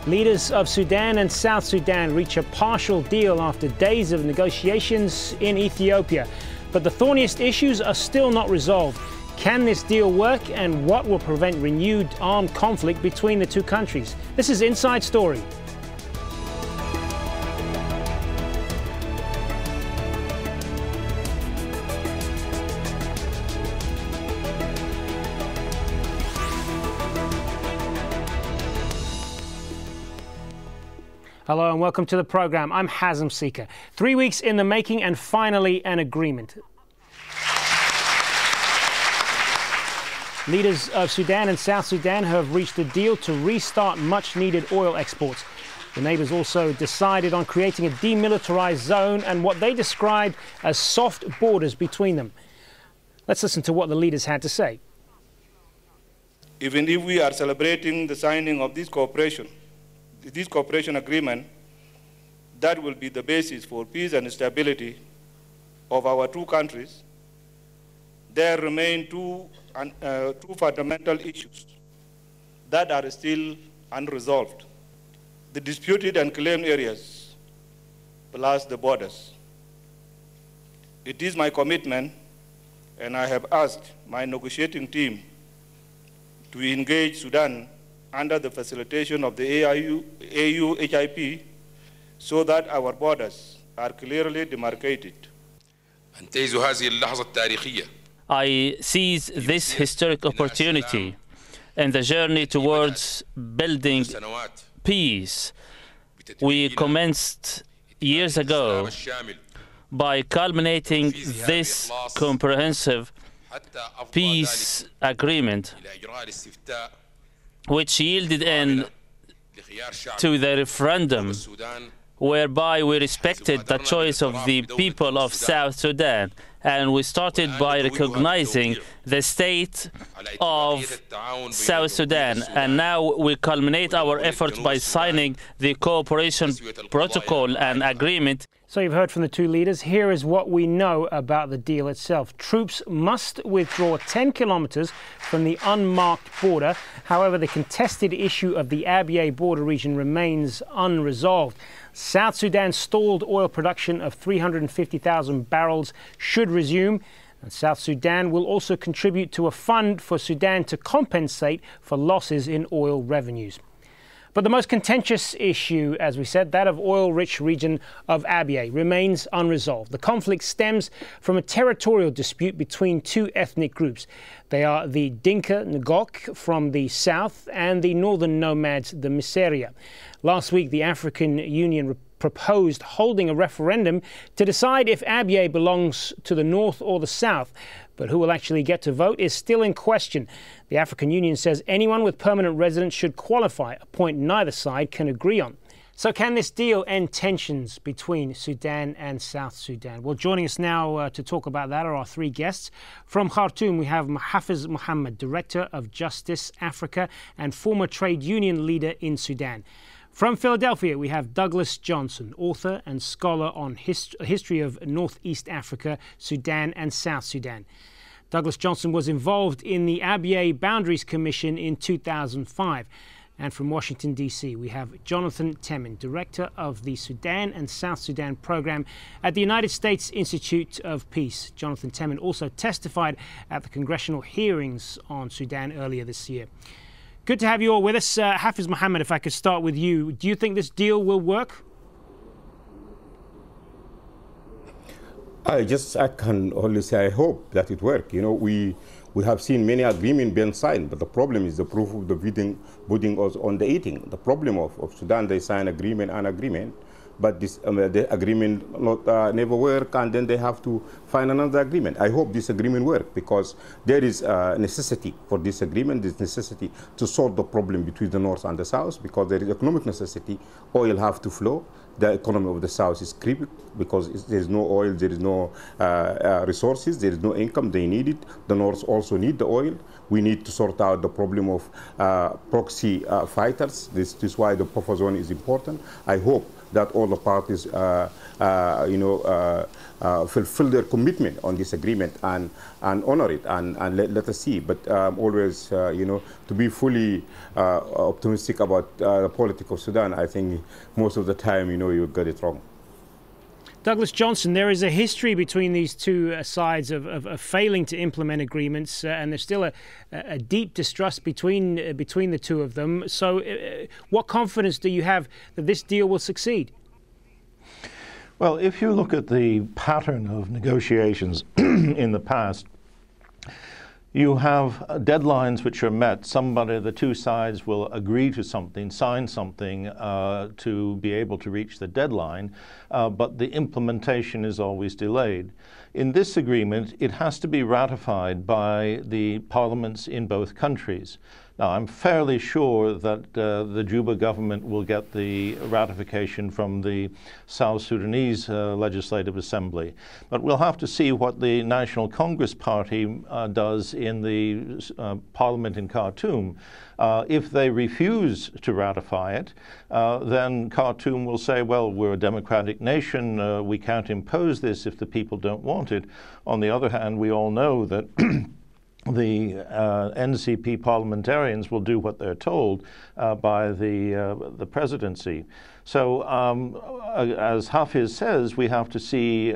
Leaders of Sudan and South Sudan reach a partial deal after days of negotiations in Ethiopia. But the thorniest issues are still not resolved. Can this deal work, and what will prevent renewed armed conflict between the two countries? This is Inside Story. Hello and welcome to the program. I'm Hazem Seeker. 3 weeks in the making and finally an agreement. Leaders of Sudan and South Sudan have reached a deal to restart much-needed oil exports. The neighbours also decided on creating a demilitarised zone and what they described as soft borders between them. Let's listen to what the leaders had to say. Even if we are celebrating the signing of this cooperation agreement, that will be the basis for peace and stability of our two countries, there remain two fundamental issues that are still unresolved: the disputed and claimed areas, plus the borders. It is my commitment, and I have asked my negotiating team to engage Sudan under the facilitation of the AU-HIP so that our borders are clearly demarcated. I seize this historic opportunity in the journey towards building peace we commenced years ago by culminating this comprehensive peace agreement, which yielded in to the referendum, whereby we respected the choice of the people of South Sudan. And we started by recognizing the state of South Sudan. And now we culminate our efforts by signing the cooperation protocol and agreement. So you've heard from the two leaders. Here is what we know about the deal itself. Troops must withdraw 10 kilometers from the unmarked border. However, the contested issue of the Abyei border region remains unresolved. South Sudan's stalled oil production of 350,000 barrels should resume. And South Sudan will also contribute to a fund for Sudan to compensate for losses in oil revenues. But the most contentious issue, as we said, that of oil-rich region of Abyei, remains unresolved. The conflict stems from a territorial dispute between two ethnic groups. They are the Dinka Ngok from the south and the northern nomads, the Miseria. Last week, the African Union proposed holding a referendum to decide if Abyei belongs to the north or the south. But who will actually get to vote is still in question. The African Union says anyone with permanent residence should qualify, a point neither side can agree on. So can this deal end tensions between Sudan and South Sudan? Well, joining us now to talk about that are our three guests. From Khartoum, we have Hafiz Mohammed, Director of Justice Africa and former trade union leader in Sudan. From Philadelphia, we have Douglas Johnson, author and scholar on history of Northeast Africa, Sudan and South Sudan. Douglas Johnson was involved in the Abyei Boundaries Commission in 2005. And from Washington, D.C., we have Jonathan Temin, Director of the Sudan and South Sudan Program at the United States Institute of Peace. Jonathan Temin also testified at the congressional hearings on Sudan earlier this year. Good to have you all with us. Hafiz Mohammed, if I could start with you. Do you think this deal will work? I can only say I hope that it works. You know, we have seen many agreements being signed, but the problem is the proof of the pudding on the eating. The problem of Sudan, they sign agreement, but this the agreement never work, and then they have to find another agreement. I hope this agreement works because there is necessity for this agreement. There's necessity to solve the problem between the north and the south because there is economic necessity. Oil have to flow. The economy of the south is crippled because there is no oil, there is no resources, there is no income. They need it. The north also need the oil. We need to sort out the problem of proxy fighters. This is why the buffer zone is important. I hope that all the parties, fulfill their commitment on this agreement and honor it, and let us see. But always, to be fully optimistic about the politics of Sudan, I think most of the time, you got it wrong. Douglas Johnson, there is a history between these two sides of failing to implement agreements, and there's still a deep distrust between the two of them. So what confidence do you have that this deal will succeed? Well, if you look at the pattern of negotiations in the past, you have deadlines which are met. The two sides will agree to something, sign something to be able to reach the deadline, but the implementation is always delayed. In this agreement, it has to be ratified by the parliaments in both countries. Now, I'm fairly sure that the Juba government will get the ratification from the South Sudanese Legislative Assembly. But we'll have to see what the National Congress Party does in the parliament in Khartoum. If they refuse to ratify it, then Khartoum will say, well, we're a democratic nation, we can't impose this if the people don't want it. On the other hand, we all know that the NCP parliamentarians will do what they're told by the presidency. So as Hafiz says, we have to see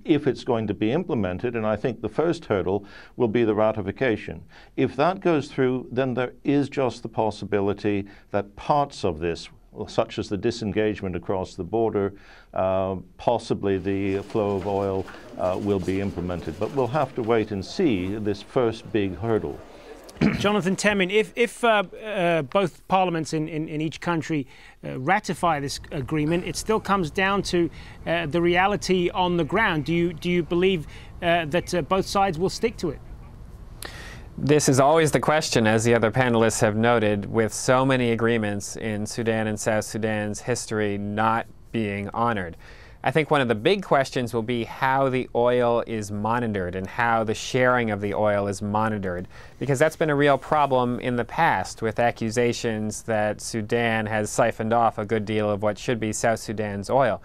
if it's going to be implemented, and I think the first hurdle will be the ratification. If that goes through, then there is just the possibility that parts of this, such as the disengagement across the border, possibly the flow of oil, will be implemented. But we'll have to wait and see this first big hurdle. Jonathan Temin, if both parliaments in each country ratify this agreement, it still comes down to the reality on the ground. Do you believe that both sides will stick to it? This is always the question, as the other panelists have noted, with so many agreements in Sudan and South Sudan's history not being honored. I think one of the big questions will be how the oil is monitored and how the sharing of the oil is monitored, because that's been a real problem in the past with accusations that Sudan has siphoned off a good deal of what should be South Sudan's oil.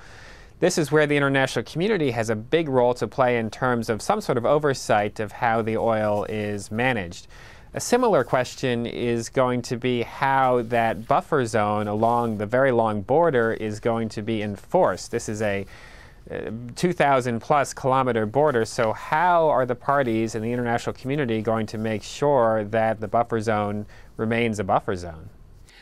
This is where the international community has a big role to play in terms of some sort of oversight of how the oil is managed. A similar question is going to be how that buffer zone along the very long border is going to be enforced. This is a 2,000+ kilometer border, so how are the parties and the international community going to make sure that the buffer zone remains a buffer zone?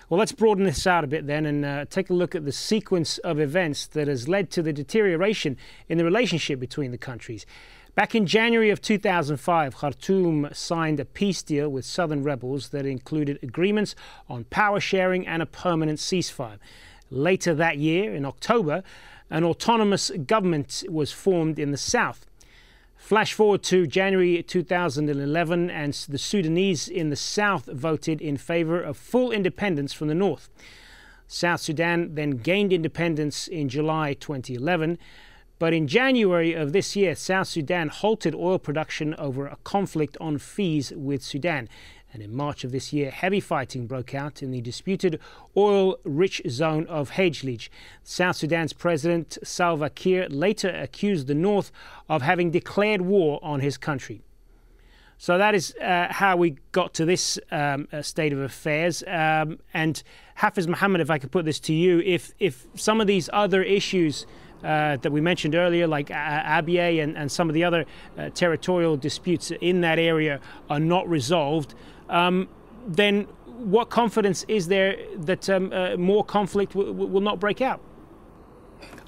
Well, let's broaden this out a bit then and take a look at the sequence of events that has led to the deterioration in the relationship between the countries. Back in January of 2005, Khartoum signed a peace deal with southern rebels that included agreements on power sharing and a permanent ceasefire. Later that year, in October, an autonomous government was formed in the south. Flash forward to January 2011, and the Sudanese in the south voted in favor of full independence from the north. South Sudan then gained independence in July 2011, but in January of this year, South Sudan halted oil production over a conflict on fees with Sudan. And in March of this year, heavy fighting broke out in the disputed oil-rich zone of Hejlij. South Sudan's President Salva Kiir later accused the North of having declared war on his country. So that is how we got to this state of affairs. And Hafiz Mohammed, if I could put this to you, if some of these other issues that we mentioned earlier, like Abyei and some of the other territorial disputes in that area are not resolved, then what confidence is there that more conflict will not break out?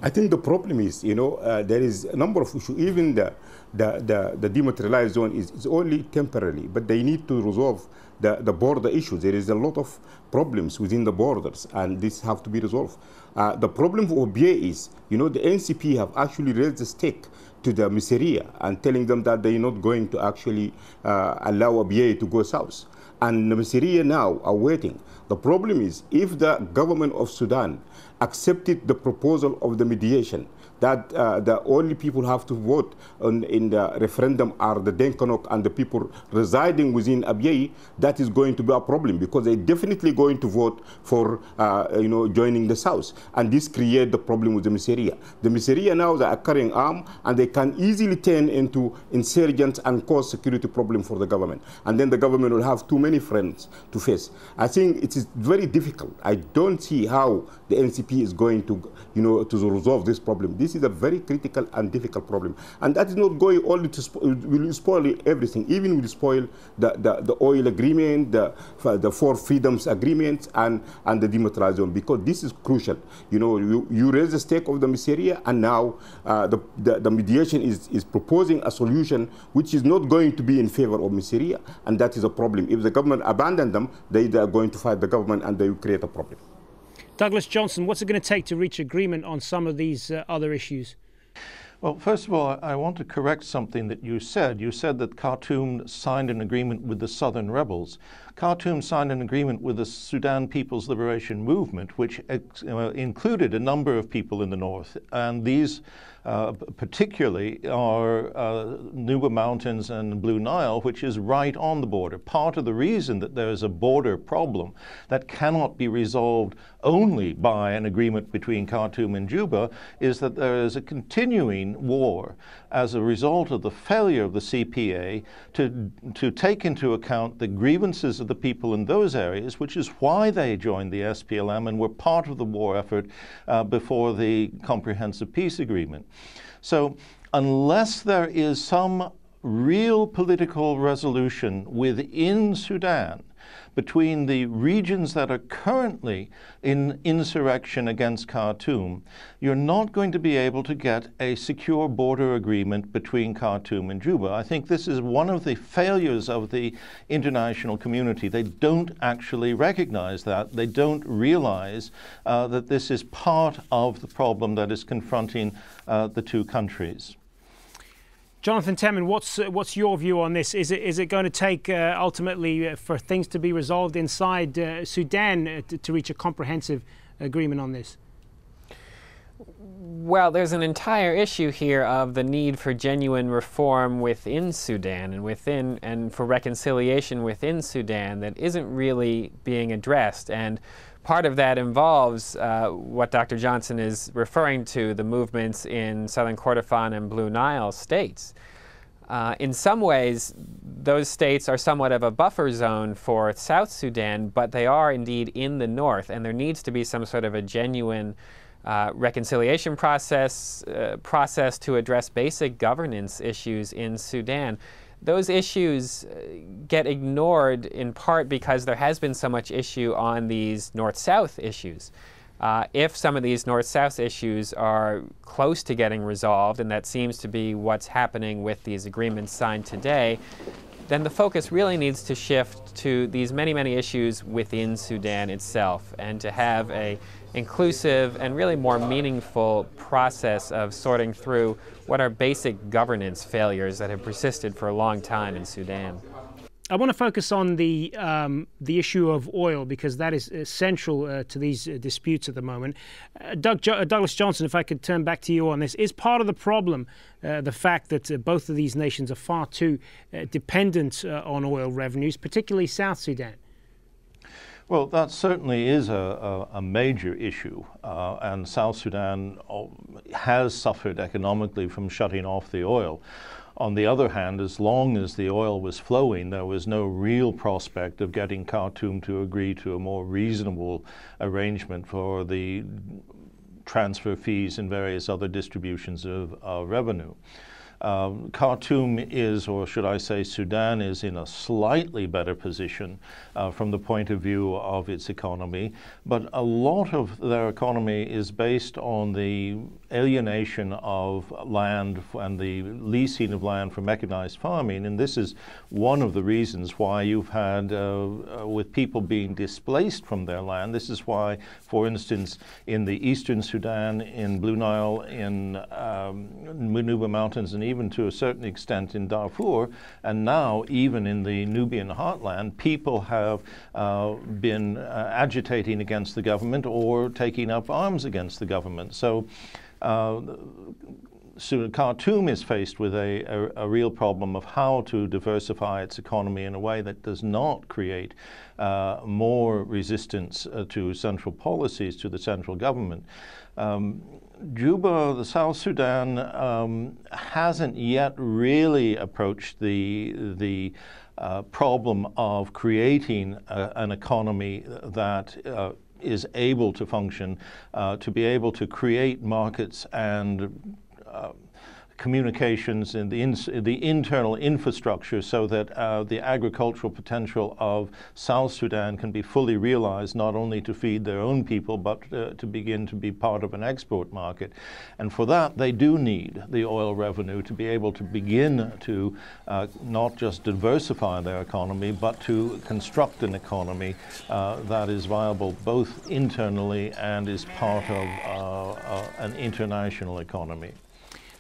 I think the problem is, there is a number of issues. Even the demilitarized zone is only temporarily, but they need to resolve the border issues. There is a lot of problems within the borders, and this have to be resolved. The problem for Abyei is, the NCP have actually raised the stake to the Miseria and telling them that they're not going to actually allow Abyei to go south. And the Miseria now are waiting. The problem is, if the government of Sudan accepted the proposal of the mediation, that the only people who have to vote in the referendum are the Denkanok and the people residing within Abyei, that is going to be a problem, because they're definitely going to vote for joining the South. And this creates the problem with the Miseria. The Miseria now are carrying arms, and they can easily turn into insurgents and cause security problem for the government. And then the government will have too many friends to face. I think it is very difficult. I don't see how the NCP is going to, to resolve this problem. This is a very critical and difficult problem. And that is not going only to will spoil everything. Even will spoil the oil agreement, the four freedoms agreement, and the demilitarized zone, because this is crucial. You raise the stake of the Miseria, and now the mediation is proposing a solution which is not going to be in favor of Miseria, and that is a problem. If the government abandon them, they are going to fight the government, and they will create a problem. Douglas Johnson, what's it going to take to reach agreement on some of these other issues? Well, first of all, I want to correct something that you said. You said that Khartoum signed an agreement with the Southern rebels. Khartoum signed an agreement with the Sudan People's Liberation Movement, which included a number of people in the north. And these particularly are Nuba Mountains and Blue Nile, which is right on the border. Part of the reason that there is a border problem that cannot be resolved only by an agreement between Khartoum and Juba is that there is a continuing war as a result of the failure of the CPA to take into account the grievances of the people in those areas, which is why they joined the SPLM and were part of the war effort before the Comprehensive Peace Agreement. So unless there is some real political resolution within Sudan between the regions that are currently in insurrection against Khartoum, you're not going to be able to get a secure border agreement between Khartoum and Juba. I think this is one of the failures of the international community. They don't actually recognize that. They don't realize that this is part of the problem that is confronting the two countries. Jonathan Temin, what's your view on this? Is it going to take ultimately for things to be resolved inside Sudan to reach a comprehensive agreement on this? Well, there's an entire issue here of the need for genuine reform within Sudan and for reconciliation within Sudan that isn't really being addressed. And part of that involves what Dr. Johnson is referring to, the movements in Southern Kordofan and Blue Nile states. In some ways, those states are somewhat of a buffer zone for South Sudan, but they are indeed in the north, and there needs to be some sort of a genuine reconciliation process to address basic governance issues in Sudan. Those issues get ignored in part because there has been so much issue on these north-south issues. If some of these north-south issues are close to getting resolved, and that seems to be what's happening with these agreements signed today, then the focus really needs to shift to these many, many issues within Sudan itself, and to have an inclusive and really more meaningful process of sorting through what are basic governance failures that have persisted for a long time in Sudan. I want to focus on the issue of oil, because that is central to these disputes at the moment. Douglas Johnson, if I could turn back to you on this, is part of the problem the fact that both of these nations are far too dependent on oil revenues, particularly South Sudan? Well, that certainly is a major issue, and South Sudan has suffered economically from shutting off the oil. On the other hand, as long as the oil was flowing, there was no real prospect of getting Khartoum to agree to a more reasonable arrangement for the transfer fees and various other distributions of revenue. Khartoum is, or should I say Sudan is, in a slightly better position from the point of view of its economy, but a lot of their economy is based on the alienation of land and the leasing of land for mechanized farming, and this is one of the reasons why you've had, with people being displaced from their land, this is why, for instance, in the eastern Sudan, in Blue Nile, in Nuba Mountains, and even to a certain extent in Darfur, and now even in the Nubian heartland, people have been agitating against the government or taking up arms against the government. So Khartoum is faced with a real problem of how to diversify its economy in a way that does not create more resistance to central policies, to the central government. Juba, the South Sudan, hasn't yet really approached the problem of creating an economy that is able to function, to be able to create markets and communications and the internal infrastructure so that the agricultural potential of South Sudan can be fully realized, not only to feed their own people, but to begin to be part of an export market. And for that, they do need the oil revenue to be able to begin to not just diversify their economy, but to construct an economy that is viable both internally and is part of an international economy.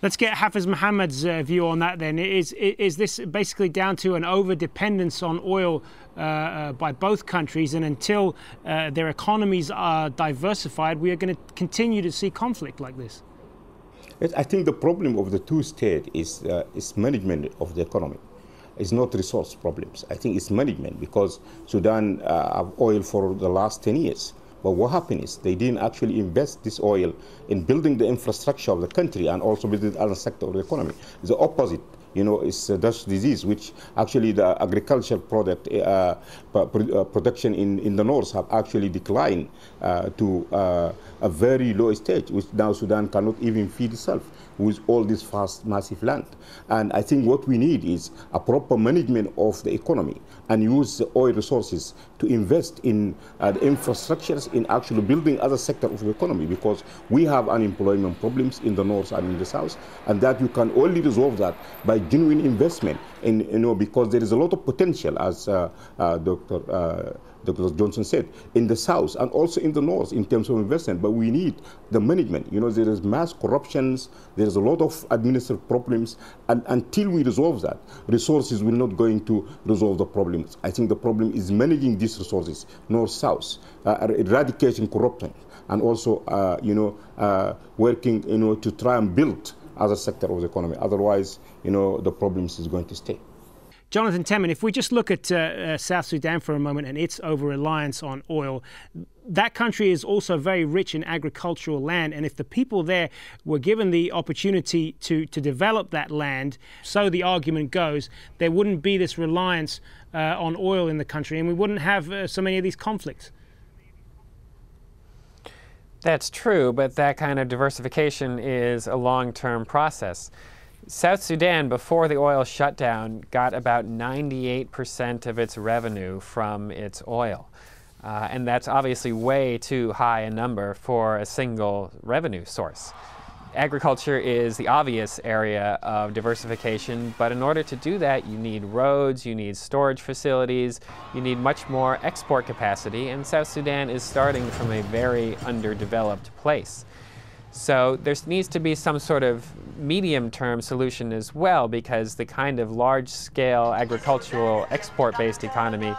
Let's get Hafiz Mohammed's view on that then. Is this basically down to an over-dependence on oil by both countries, and until their economies are diversified, we are going to continue to see conflict like this? I think the problem of the two states is management of the economy. It's not resource problems. I think it's management, because Sudan have oil for the last 10 years. But what happened is they didn't actually invest this oil in building the infrastructure of the country and also building other sector of the economy. It's the opposite. You know, it's a Dutch disease, which actually the agricultural production in the north have actually declined to a very low stage, which now Sudan cannot even feed itself with all this vast, massive land. And I think what we need is a proper management of the economy and use the oil resources to invest in the infrastructures, in actually building other sectors of the economy, because we have unemployment problems in the north and in the south, and that you can only resolve that by genuine investment in, because there is a lot of potential, as Dr. Johnson said, in the south and also in the north in terms of investment. But we need the management. There is mass corruptions, there is a lot of administrative problems, and until we resolve that, resources will not going to resolve the problems. I think the problem is managing these resources, north-south, eradicating corruption, and also, working, to try and build other sector of the economy. Otherwise, the problems is going to stay. Jonathan Temin, if we just look at South Sudan for a moment and its over-reliance on oil, that country is also very rich in agricultural land, and if the people there were given the opportunity to develop that land, so the argument goes, there wouldn't be this reliance on oil in the country, and we wouldn't have so many of these conflicts. That's true, but that kind of diversification is a long-term process. South Sudan, before the oil shutdown, got about 98% of its revenue from its oil. And that's obviously way too high a number for a single revenue source. Agriculture is the obvious area of diversification, but in order to do that, you need roads, you need storage facilities, you need much more export capacity, and South Sudan is starting from a very underdeveloped place. So there needs to be some sort of medium-term solution as well, because the kind of large-scale agricultural export-based economy,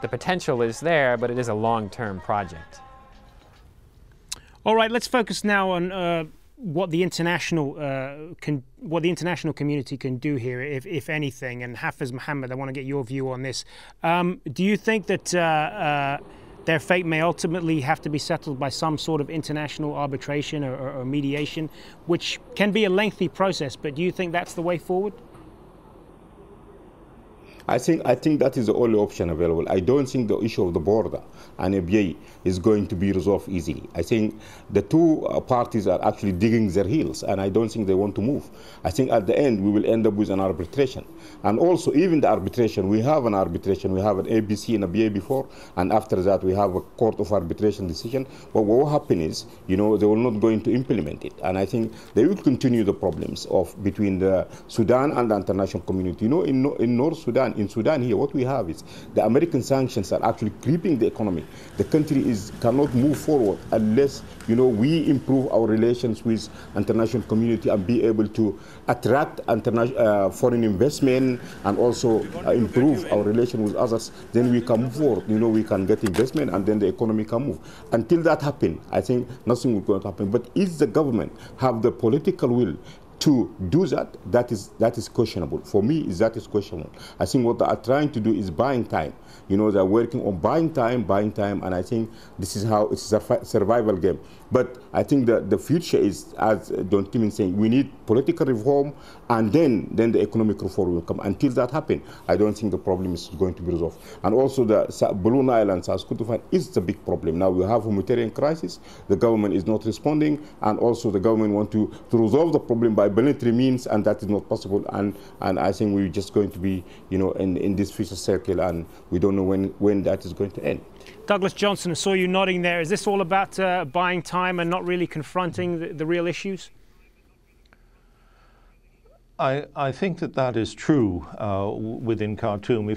the potential is there, but it is a long-term project. All right, let's focus now on what the international community can do here, if anything. And Hafiz Mohammed, I want to get your view on this. Do you think that their fate may ultimately have to be settled by some sort of international arbitration or mediation, which can be a lengthy process, but do you think that's the way forward? I think that is the only option available. I don't think the issue of the border and ABA is going to be resolved easily. I think the two parties are actually digging their heels, and I don't think they want to move. I think at the end we will end up with an arbitration. And also, even the arbitration, we have an arbitration. We have an ABC and a BA before, and after that we have a court of arbitration decision. But what will happen is, they will not going to implement it. And I think they will continue the problems between the Sudan and the international community. In North Sudan, In Sudan here, what we have is the American sanctions are actually creeping the economy. The country cannot move forward unless, we improve our relations with international community and be able to attract foreign investment and also improve our relation with others. Then we can move forward. We can get investment and then the economy can move. Until that happens, I think nothing will going to happen. But if the government have the political will to do that, that is questionable. For me, that is questionable. I think what they are trying to do is buying time. They're working on buying time, and I think this is how it's a survival game. But I think that the future is, as Don Temin saying, we need political reform, and then the economic reform will come. Until that happens, I don't think the problem is going to be resolved. And also the Blue Nile and South Kordofan is the big problem. Now we have a humanitarian crisis. The government is not responding, and also the government want to resolve the problem by military means, and that is not possible. And I think we're just going to be, in this vicious circle, and we don't know when that is going to end. Douglas Johnson, I saw you nodding there. Is this all about buying time and not really confronting the real issues? I think that is true within Khartoum.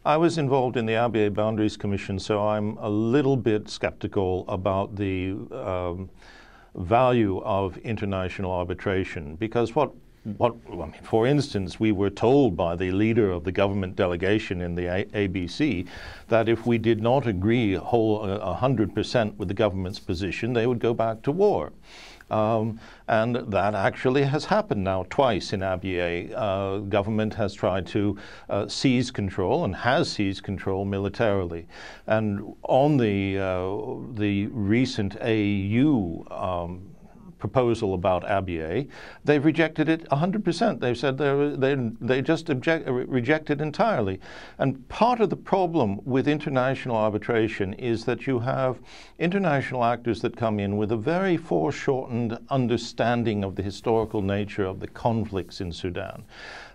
I was involved in the Abyei Boundaries Commission, so I'm a little bit skeptical about the value of international arbitration, because for instance, we were told by the leader of the government delegation in the ABC that if we did not agree 100% with the government's position, they would go back to war. And that actually has happened now twice in Abyei. Government has tried to seize control and has seized control militarily. And on the recent AU proposal about Abyei, they've rejected it 100%. They've said they just reject it entirely. And part of the problem with international arbitration is that you have international actors that come in with a very foreshortened understanding of the historical nature of the conflicts in Sudan.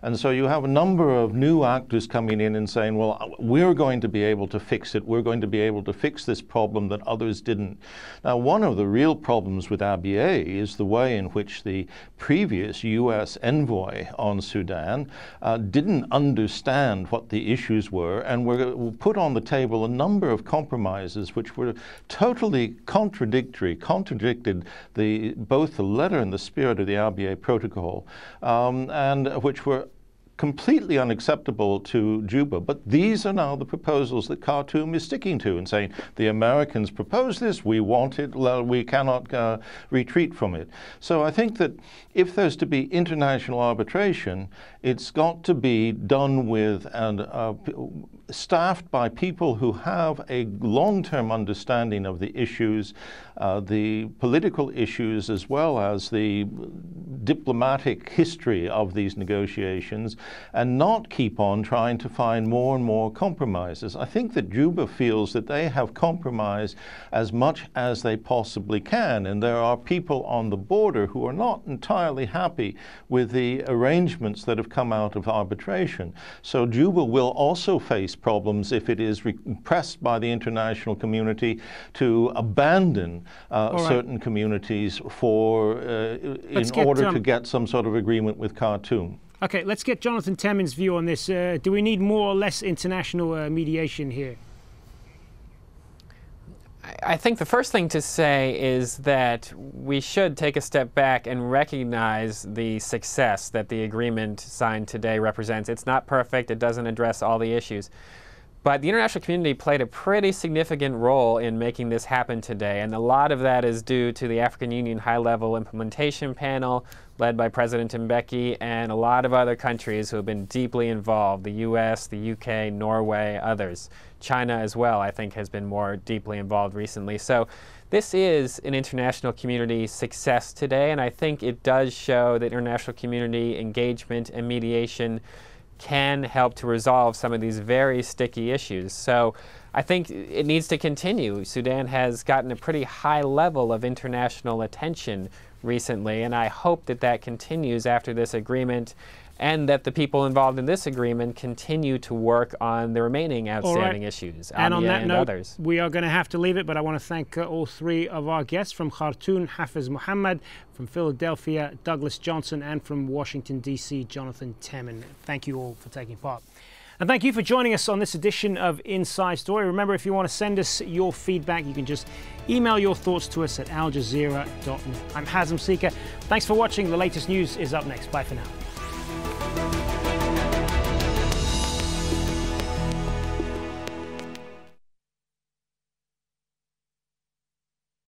And so you have a number of new actors coming in and saying, well, we're going to be able to fix it. We're going to be able to fix this problem that others didn't. Now, one of the real problems with Abyei is the way in which the previous U.S. envoy on Sudan didn't understand what the issues were, and put on the table a number of compromises which were totally contradicted both the letter and the spirit of the Abyei Protocol, and which were completely unacceptable to Juba. But these are now the proposals that Khartoum is sticking to and saying, the Americans proposed this, we want it, we cannot retreat from it. So I think that if there's to be international arbitration, it's got to be done with and staffed by people who have a long-term understanding of the issues, the political issues, as well as the diplomatic history of these negotiations, and not keep on trying to find more and more compromises. I think that Juba feels that they have compromised as much as they possibly can, and there are people on the border who are not entirely happy with the arrangements that have come out of arbitration. So Juba will also face problems if it is pressed by the international community to abandon certain communities in order to get some sort of agreement with Khartoum. Okay, let's get Jonathan Temin's view on this. Do we need more or less international mediation here? I think the first thing to say is that we should take a step back and recognize the success that the agreement signed today represents. It's not perfect, it doesn't address all the issues, but the international community played a pretty significant role in making this happen today, and a lot of that is due to the African Union High-Level Implementation Panel led by President Mbeki and a lot of other countries who have been deeply involved, the US, the UK, Norway, others. China as well, I think, has been more deeply involved recently. So this is an international community success today, and I think it does show that international community engagement and mediation can help to resolve some of these very sticky issues. So I think it needs to continue. Sudan has gotten a pretty high level of international attention recently, and I hope that that continues after this agreement and that the people involved in this agreement continue to work on the remaining outstanding issues, and on that note, others. We are going to have to leave it, but I want to thank all three of our guests from Khartoum, Hafiz Mohammed, from Philadelphia, Douglas Johnson, and from Washington, D.C., Jonathan Temin. Thank you all for taking part. And thank you for joining us on this edition of Inside Story. Remember, if you want to send us your feedback, you can just email your thoughts to us at aljazeera.net. I'm Hazem Sika. Thanks for watching. The latest news is up next. Bye for now.